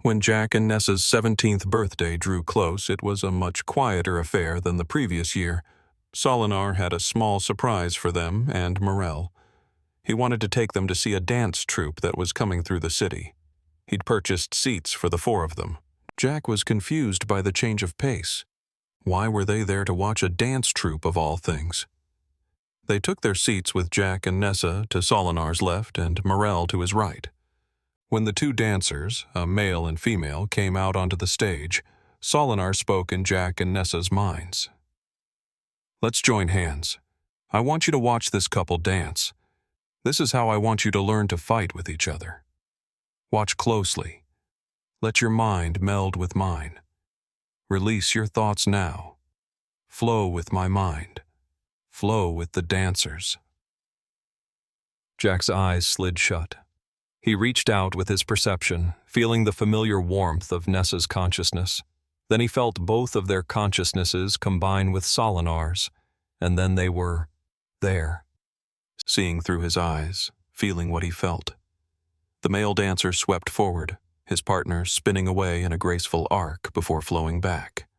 When Jack and Nessa's 17th birthday drew close, it was a much quieter affair than the previous year. Solinar had a small surprise for them and Morel. He wanted to take them to see a dance troupe that was coming through the city. He'd purchased seats for the four of them. Jack was confused by the change of pace. Why were they there to watch a dance troupe of all things? They took their seats with Jack and Nessa to Solinar's left and Morel to his right. When the two dancers, a male and female, came out onto the stage, Solinar spoke in Jack and Nessa's minds. "Let's join hands. I want you to watch this couple dance. This is how I want you to learn to fight with each other. Watch closely. Let your mind meld with mine. Release your thoughts now. Flow with my mind. Flow with the dancers." Jack's eyes slid shut. He reached out with his perception, feeling the familiar warmth of Nessa's consciousness. Then he felt both of their consciousnesses combine with Solinar's, and then they were there, seeing through his eyes, feeling what he felt. The male dancer swept forward, his partner spinning away in a graceful arc before flowing back.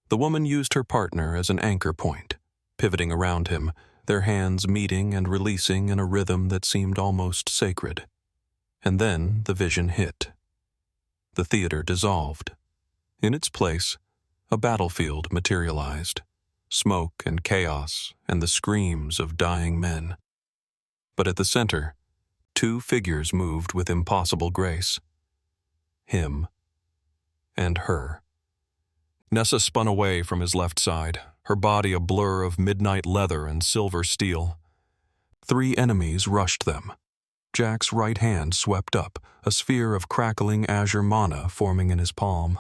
The woman used her partner as an anchor point, pivoting around him, their hands meeting and releasing in a rhythm that seemed almost sacred. And then the vision hit. The theater dissolved. In its place, a battlefield materialized, smoke and chaos and the screams of dying men. But at the center, two figures moved with impossible grace. Him and her. Nessa spun away from his left side, her body a blur of midnight leather and silver steel. Three enemies rushed them. Jack's right hand swept up, a sphere of crackling azure mana forming in his palm.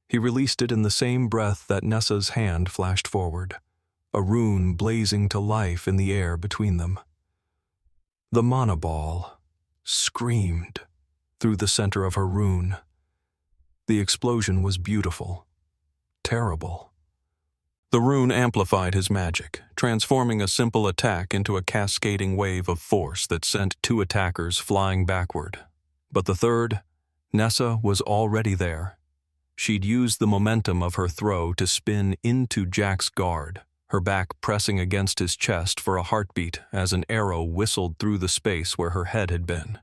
He released it in the same breath that Nessa's hand flashed forward, a rune blazing to life in the air between them. The mana ball screamed through the center of her rune. The explosion was beautiful, terrible. The rune amplified his magic, transforming a simple attack into a cascading wave of force that sent two attackers flying backward. But the third, Nessa, was already there. She'd used the momentum of her throw to spin into Jack's guard, her back pressing against his chest for a heartbeat as an arrow whistled through the space where her head had been.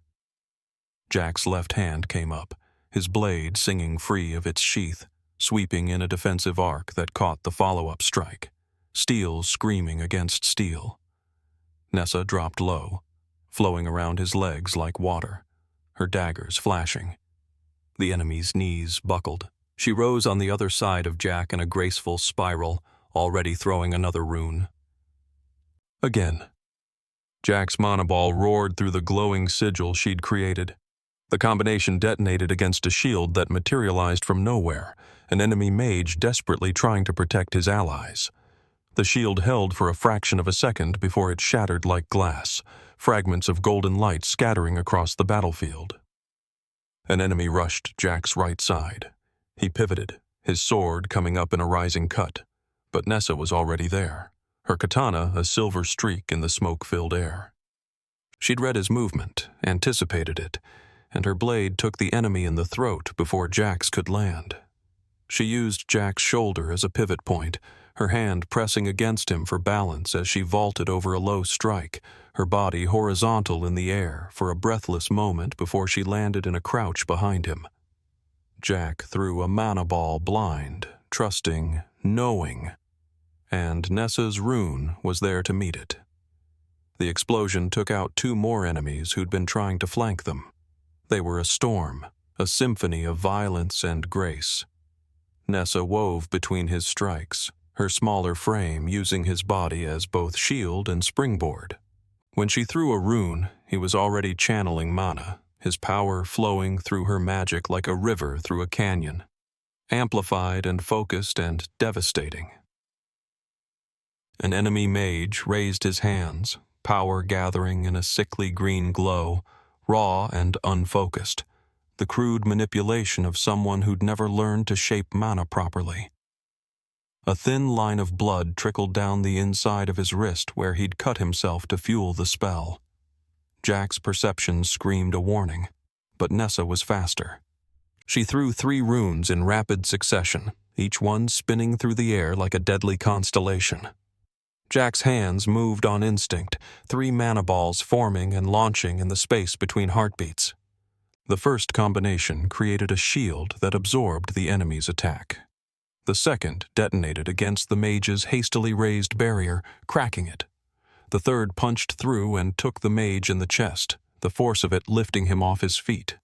Jack's left hand came up, his blade singing free of its sheath, sweeping in a defensive arc that caught the follow-up strike, steel screaming against steel. Nessa dropped low, flowing around his legs like water, her daggers flashing. The enemy's knees buckled. She rose on the other side of Jack in a graceful spiral, already throwing another rune. Again. Jack's mana ball roared through the glowing sigil she'd created. The combination detonated against a shield that materialized from nowhere, an enemy mage desperately trying to protect his allies. The shield held for a fraction of a second before it shattered like glass, fragments of golden light scattering across the battlefield. An enemy rushed Jack's right side. He pivoted, his sword coming up in a rising cut, but Nessa was already there, her katana a silver streak in the smoke-filled air. She'd read his movement, anticipated it, and her blade took the enemy in the throat before Jack's could land. She used Jack's shoulder as a pivot point, her hand pressing against him for balance as she vaulted over a low strike, her body horizontal in the air for a breathless moment before she landed in a crouch behind him. Jack threw a mana ball blind, trusting, knowing, and Nessa's rune was there to meet it. The explosion took out two more enemies who'd been trying to flank them. They were a storm, a symphony of violence and grace. Nessa wove between his strikes, her smaller frame using his body as both shield and springboard. When she threw a rune, he was already channeling mana, his power flowing through her magic like a river through a canyon, amplified and focused and devastating. An enemy mage raised his hands, power gathering in a sickly green glow, raw and unfocused, the crude manipulation of someone who'd never learned to shape mana properly. A thin line of blood trickled down the inside of his wrist where he'd cut himself to fuel the spell. Jack's perception screamed a warning, but Nessa was faster. She threw 3 runes in rapid succession, each one spinning through the air like a deadly constellation. Jack's hands moved on instinct, 3 mana balls forming and launching in the space between heartbeats. The first combination created a shield that absorbed the enemy's attack. The second detonated against the mage's hastily raised barrier, cracking it. The third punched through and took the mage in the chest, the force of it lifting him off his feet.